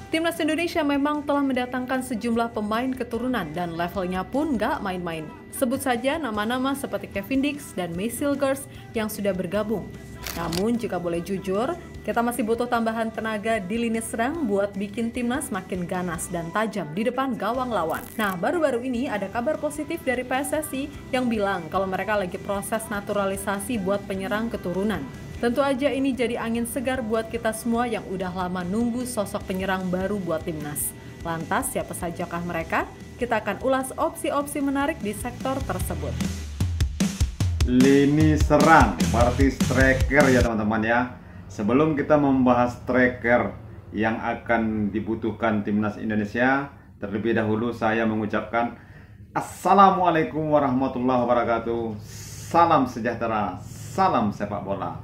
Timnas Indonesia memang telah mendatangkan sejumlah pemain keturunan dan levelnya pun nggak main-main. Sebut saja nama-nama seperti Kevin Dix dan May Silgers yang sudah bergabung. Namun jika boleh jujur, kita masih butuh tambahan tenaga di lini serang buat bikin timnas makin ganas dan tajam di depan gawang lawan. Nah, baru-baru ini ada kabar positif dari PSSI yang bilang kalau mereka lagi proses naturalisasi buat penyerang keturunan. Tentu aja ini jadi angin segar buat kita semua yang udah lama nunggu sosok penyerang baru buat timnas. Lantas siapa sajakah mereka? Kita akan ulas opsi-opsi menarik di sektor tersebut. Lini serang, berarti striker ya teman-teman ya. Sebelum kita membahas striker yang akan dibutuhkan timnas Indonesia, terlebih dahulu saya mengucapkan Assalamualaikum warahmatullahi wabarakatuh. Salam sejahtera, salam sepak bola.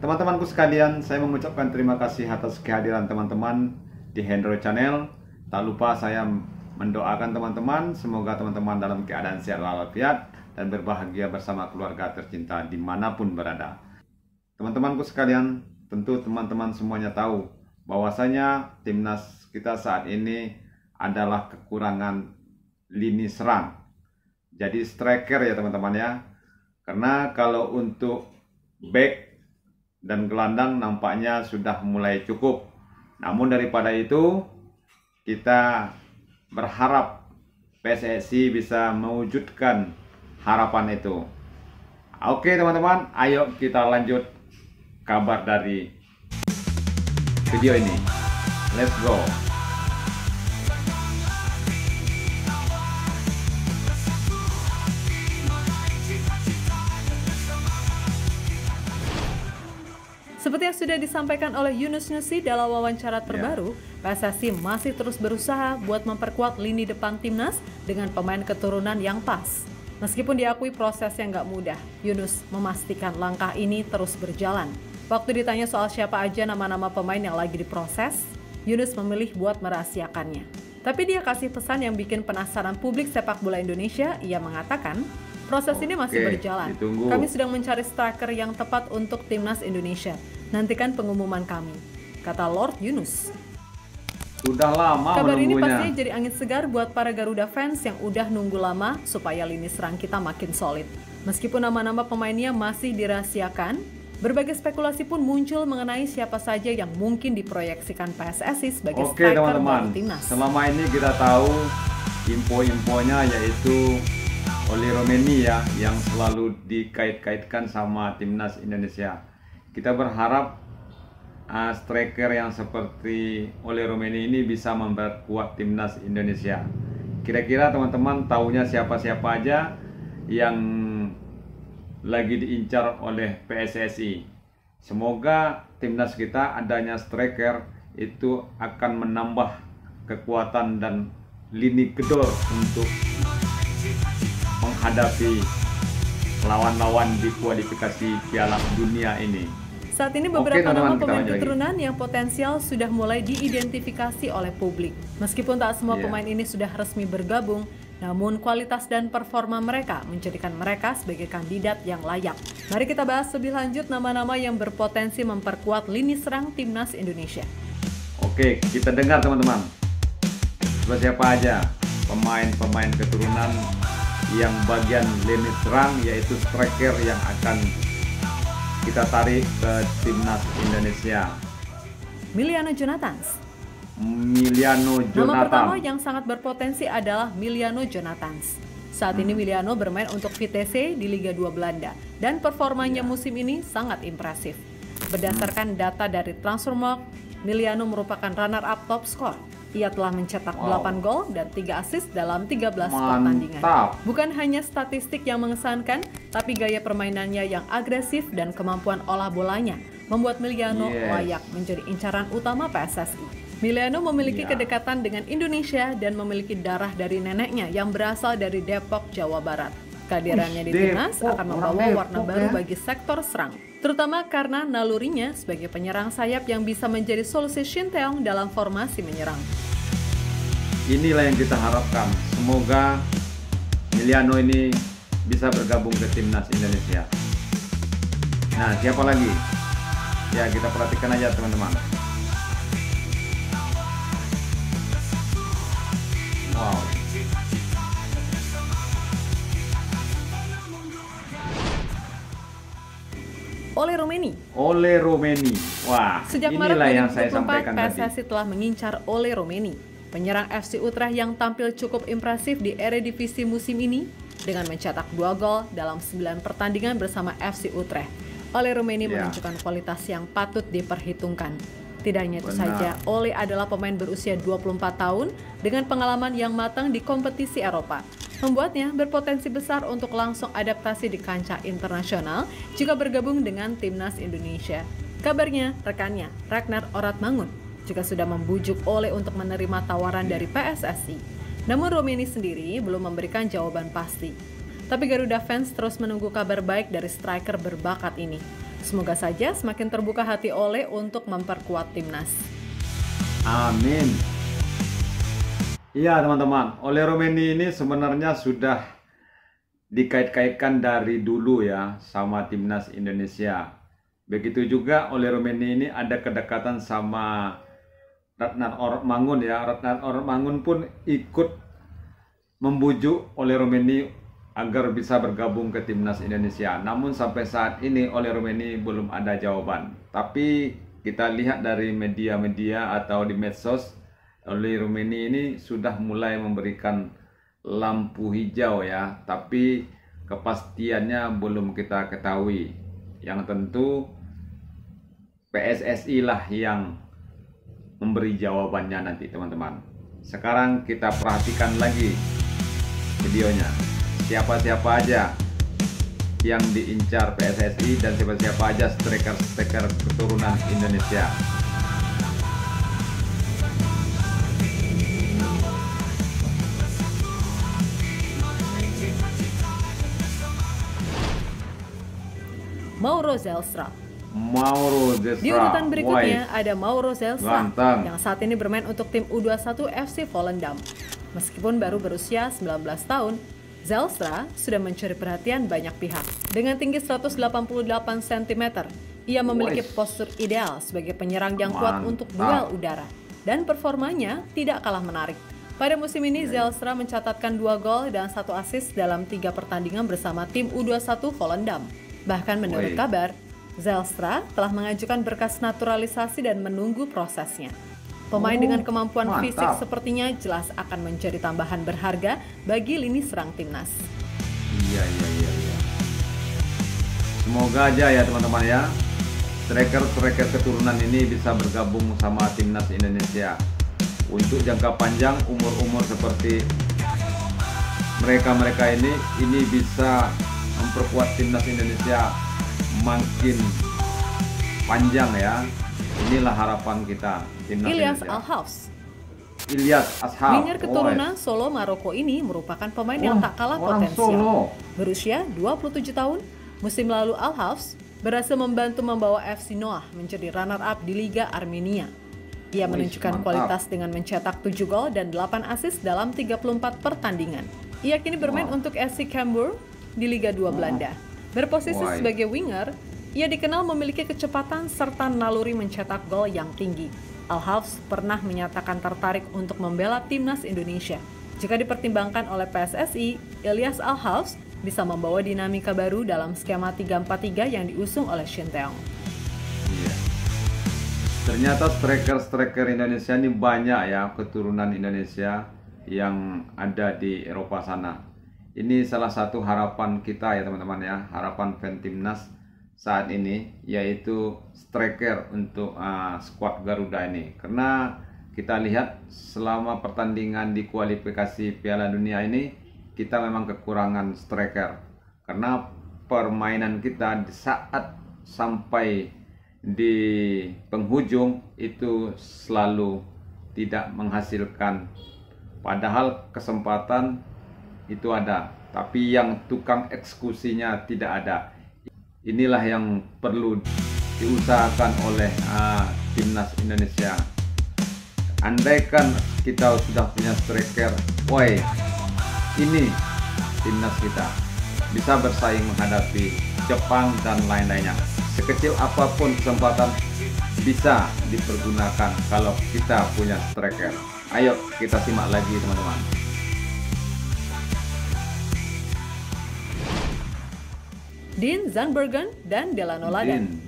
Teman-temanku sekalian, saya mengucapkan terima kasih atas kehadiran teman-teman di Hendro Channel. Tak lupa saya mendoakan teman-teman, semoga teman-teman dalam keadaan sehat walafiat dan berbahagia bersama keluarga tercinta dimanapun berada. Teman-temanku sekalian, tentu teman-teman semuanya tahu bahwasanya timnas kita saat ini adalah kekurangan lini serang. Jadi striker ya teman-teman ya. Karena kalau untuk back dan gelandang nampaknya sudah mulai cukup. Namun daripada itu, kita berharap PSSI bisa mewujudkan harapan itu. Oke teman-teman, ayo kita lanjut kabar dari video ini. Let's go. Seperti yang sudah disampaikan oleh Yunus Nusi dalam wawancara terbaru, PSSI masih terus berusaha buat memperkuat lini depan timnas dengan pemain keturunan yang pas. Meskipun diakui prosesnya nggak mudah, Yunus memastikan langkah ini terus berjalan. Waktu ditanya soal siapa aja nama-nama pemain yang lagi diproses, Yunus memilih buat merahasiakannya. Tapi dia kasih pesan yang bikin penasaran publik sepak bola Indonesia. Ia mengatakan, proses ini masih berjalan. Ditunggu. Kami sedang mencari striker yang tepat untuk timnas Indonesia. Nantikan pengumuman kami, kata Lord Yunus. Sudah lama Kabar ini menunggunya. pasti jadi angin segar buat para Garuda fans yang udah nunggu lama supaya lini serang kita makin solid. Meskipun nama-nama pemainnya masih dirahasiakan, berbagai spekulasi pun muncul mengenai siapa saja yang mungkin diproyeksikan PSSI sebagai Oke striker teman-teman, baru timnas. selama ini kita tahu info-infonya yaitu Oli Romeni ya, yang selalu dikait-kaitkan sama timnas Indonesia. Kita berharap striker yang seperti Oli Romeni ini bisa memperkuat timnas Indonesia. Kira-kira teman-teman tahunya siapa-siapa aja yang lagi diincar oleh PSSI. Semoga timnas kita adanya striker itu akan menambah kekuatan dan lini gedor untuk menghadapi lawan-lawan di kualifikasi Piala Dunia ini. Saat ini beberapa nama pemain lanjut lagi. keturunan yang potensial sudah mulai diidentifikasi oleh publik. Meskipun tak semua pemain ini sudah resmi bergabung, namun kualitas dan performa mereka menjadikan mereka sebagai kandidat yang layak. Mari kita bahas lebih lanjut nama-nama yang berpotensi memperkuat lini serang timnas Indonesia. Oke, kita dengar teman-teman. Siapa aja pemain-pemain keturunan yang bagian lini serang, yaitu striker yang akan kita tarik ke timnas Indonesia. Miliano Jonathans. Miliano Nama pertama Jonathan. yang sangat berpotensi adalah Miliano Jonathans. Saat ini Miliano bermain untuk Vitesse di Liga 2 Belanda dan performanya musim ini sangat impresif. Berdasarkan data dari Transfermarkt, Miliano merupakan runner-up top skor. Ia telah mencetak 8 gol dan 3 assist dalam 13 pertandingan. Bukan hanya statistik yang mengesankan, tapi gaya permainannya yang agresif dan kemampuan olah bolanya membuat Miliano layak menjadi incaran utama PSSI. Miliano memiliki kedekatan dengan Indonesia dan memiliki darah dari neneknya yang berasal dari Depok, Jawa Barat. Kehadirannya di timnas akan membawa warna baru bagi sektor serang, terutama karena nalurinya sebagai penyerang sayap yang bisa menjadi solusi Shin Tae-yong dalam formasi menyerang. Inilah yang kita harapkan. Semoga Miliano ini bisa bergabung ke timnas Indonesia. Nah, siapa lagi? Ya, kita perhatikan aja teman-teman. Wow. Ole Roumanie. Ole Roumanie. Wah, Sejak Maret inilah yang saya 2024, sampaikan tadi. PSSI telah mengincar Ole Roumanie, penyerang FC Utrecht yang tampil cukup impresif di Eredivisie musim ini dengan mencetak 2 gol dalam 9 pertandingan bersama FC Utrecht. Ole Roumanie menunjukkan kualitas yang patut diperhitungkan. Tidak hanya itu saja, Ole adalah pemain berusia 24 tahun dengan pengalaman yang matang di kompetisi Eropa. Membuatnya berpotensi besar untuk langsung adaptasi di kancah internasional jika bergabung dengan timnas Indonesia. Kabarnya, rekannya, Ragnar Oratmangun, juga sudah membujuk Ole untuk menerima tawaran dari PSSI. Namun Roumanie sendiri belum memberikan jawaban pasti. Tapi Garuda fans terus menunggu kabar baik dari striker berbakat ini. Semoga saja semakin terbuka hati Ole untuk memperkuat timnas. Amin. Iya teman-teman, Ole Roumanie ini sebenarnya sudah dikait-kaitkan dari dulu ya sama timnas Indonesia. Begitu juga Ole Roumanie ini ada kedekatan sama Ragnar Oratmangun ya. Ragnar Oratmangun pun ikut membujuk Ole Roumanie agar bisa bergabung ke timnas Indonesia. Namun sampai saat ini Ole Roumanie belum ada jawaban. Tapi kita lihat dari media-media atau di medsos, Ole Roumanie ini sudah mulai memberikan lampu hijau ya, tapi kepastiannya belum kita ketahui. Yang tentu PSSI lah yang memberi jawabannya nanti teman-teman. Sekarang kita perhatikan lagi videonya. Siapa-siapa aja yang diincar PSSI dan siapa-siapa aja striker-striker keturunan Indonesia. Mauro Zelstra. Di urutan berikutnya ada Mauro Zelstra Ganteng. yang saat ini bermain untuk tim U21 FC Volendam. Meskipun baru berusia 19 tahun, Zelstra sudah mencuri perhatian banyak pihak. Dengan tinggi 188 cm, ia memiliki postur ideal sebagai penyerang yang kuat untuk duel udara. Dan performanya tidak kalah menarik. Pada musim ini, Zelstra mencatatkan 2 gol dan 1 assist dalam 3 pertandingan bersama tim U21 Volendam. Bahkan menurut kabar, Zelstra telah mengajukan berkas naturalisasi dan menunggu prosesnya. Pemain dengan kemampuan fisik sepertinya jelas akan menjadi tambahan berharga bagi lini serang timnas. Iya. Semoga aja ya teman-teman ya, striker-striker keturunan ini bisa bergabung sama timnas Indonesia. Untuk jangka panjang, umur-umur seperti mereka ini bisa memperkuat timnas Indonesia makin panjang ya. Inilah harapan kita timnas Ilyas Indonesia. Al-Hafs, winger keturunan Oh, Solo Maroko ini merupakan pemain yang tak kalah potensial. Solo. Berusia 27 tahun, musim lalu Al-Hafs berhasil membantu membawa FC Noah menjadi runner-up di Liga Armenia. Ia menunjukkan kualitas dengan mencetak 7 gol dan 8 assist dalam 34 pertandingan. Ia kini bermain untuk SC Cambuur di Liga 2 Belanda. Berposisi sebagai winger, ia dikenal memiliki kecepatan serta naluri mencetak gol yang tinggi. Al-Hafs pernah menyatakan tertarik untuk membela timnas Indonesia. Jika dipertimbangkan oleh PSSI, Ilyas Al-Hafs bisa membawa dinamika baru dalam skema 3-4-3 yang diusung oleh Shin Tae-yong. Iya. Ternyata striker-striker Indonesia ini banyak ya, keturunan Indonesia yang ada di Eropa sana. Ini salah satu harapan kita ya teman-teman ya, harapan fan timnas saat ini, yaitu striker untuk skuad Garuda ini. Karena kita lihat selama pertandingan di kualifikasi Piala Dunia ini, kita memang kekurangan striker. Karena permainan kita di saat sampai di penghujung itu selalu tidak menghasilkan. Padahal kesempatan itu ada, tapi yang tukang eksekusinya tidak ada. Inilah yang perlu diusahakan oleh timnas Indonesia. Andaikan kita sudah punya striker, ini timnas kita bisa bersaing menghadapi Jepang dan lain-lainnya. Sekecil apapun kesempatan bisa dipergunakan kalau kita punya striker. Ayo kita simak lagi teman-teman. Dean Zandbergen dan Delano Ladan. Dean.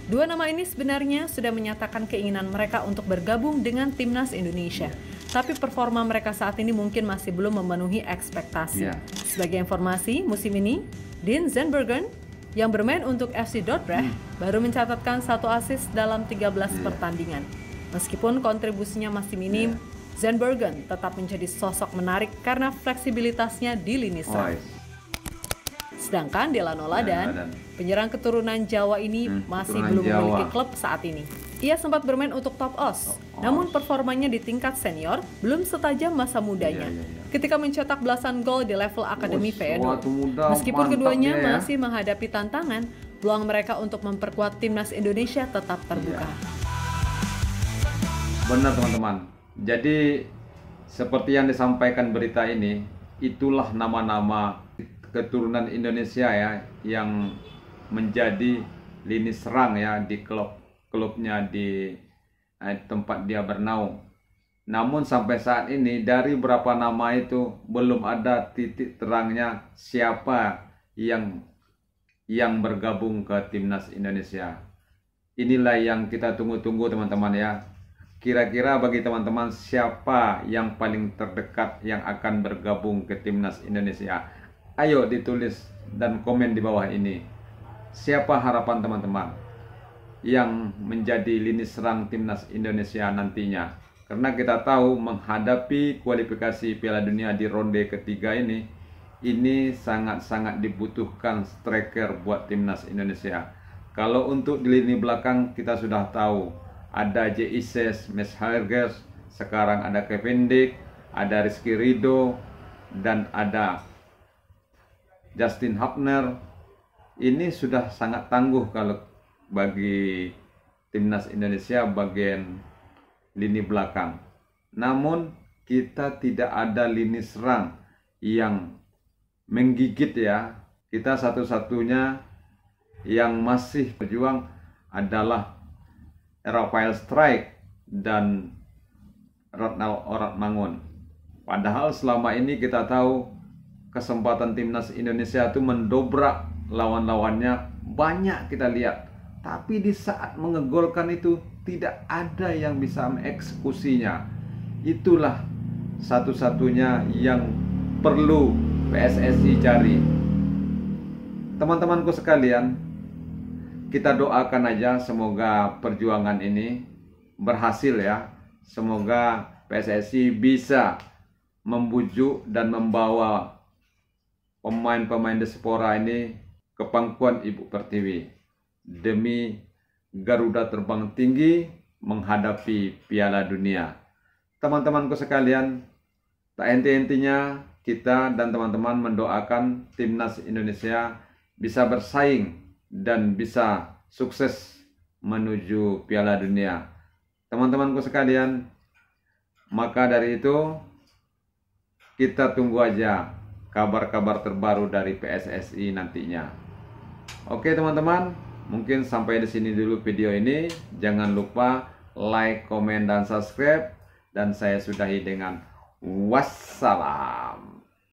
Dua nama ini sebenarnya sudah menyatakan keinginan mereka untuk bergabung dengan timnas Indonesia. Tapi performa mereka saat ini mungkin masih belum memenuhi ekspektasi. Sebagai informasi, musim ini, Dean Zandbergen yang bermain untuk FC Dordrecht baru mencatatkan 1 assist dalam 13 pertandingan. Meskipun kontribusinya masih minim, Zandbergen tetap menjadi sosok menarik karena fleksibilitasnya di lini serang. Sedangkan Delano Ladan, penyerang keturunan Jawa ini masih belum memiliki klub saat ini. Ia sempat bermain untuk Top Os, namun performanya di tingkat senior belum setajam masa mudanya. Ketika mencetak belasan gol di level Akademi Feyenoord. Meskipun keduanya masih menghadapi tantangan, peluang mereka untuk memperkuat timnas Indonesia tetap terbuka. Benar teman-teman. Jadi seperti yang disampaikan berita ini, itulah nama-nama keturunan Indonesia ya yang menjadi lini serang ya di klubnya di tempat dia bernaung. Namun sampai saat ini dari berapa nama itu belum ada titik terangnya siapa yang bergabung ke timnas Indonesia. Inilah yang kita tunggu-tunggu teman-teman ya. Kira-kira bagi teman-teman siapa yang paling terdekat yang akan bergabung ke timnas Indonesia? Ayo ditulis dan komen di bawah ini. Siapa harapan teman-teman yang menjadi lini serang timnas Indonesia nantinya? Karena kita tahu menghadapi kualifikasi Piala Dunia di ronde ketiga ini sangat-sangat dibutuhkan striker buat timnas Indonesia. Kalau untuk di lini belakang kita sudah tahu ada J.I.S. Meshalgers, sekarang ada Kevin Dick, ada Rizky Ridho, dan ada Justin Hapner. Ini sudah sangat tangguh kalau bagi timnas Indonesia bagian lini belakang. Namun kita tidak ada lini serang yang menggigit ya. Kita satu-satunya yang masih berjuang adalah Rafael Strijk dan Ratnal Oratmangun. Padahal selama ini kita tahu kesempatan timnas Indonesia itu mendobrak lawan-lawannya banyak kita lihat. Tapi di saat mengegolkan itu tidak ada yang bisa mengeksekusinya. Itulah satu-satunya yang perlu PSSI cari. Teman-temanku sekalian, kita doakan aja semoga perjuangan ini berhasil ya. Semoga PSSI bisa membujuk dan membawa pemain-pemain diaspora ini ke pangkuan Ibu Pertiwi demi Garuda terbang tinggi menghadapi Piala Dunia. Teman-temanku sekalian, tak henti-hentinya kita dan teman-teman mendoakan timnas Indonesia bisa bersaing dan bisa sukses menuju Piala Dunia. Teman-temanku sekalian, maka dari itu kita tunggu aja kabar-kabar terbaru dari PSSI nantinya. Oke teman-teman, mungkin sampai di sini dulu video ini. Jangan lupa like, komen, dan subscribe. Dan saya sudahi dengan wassalam.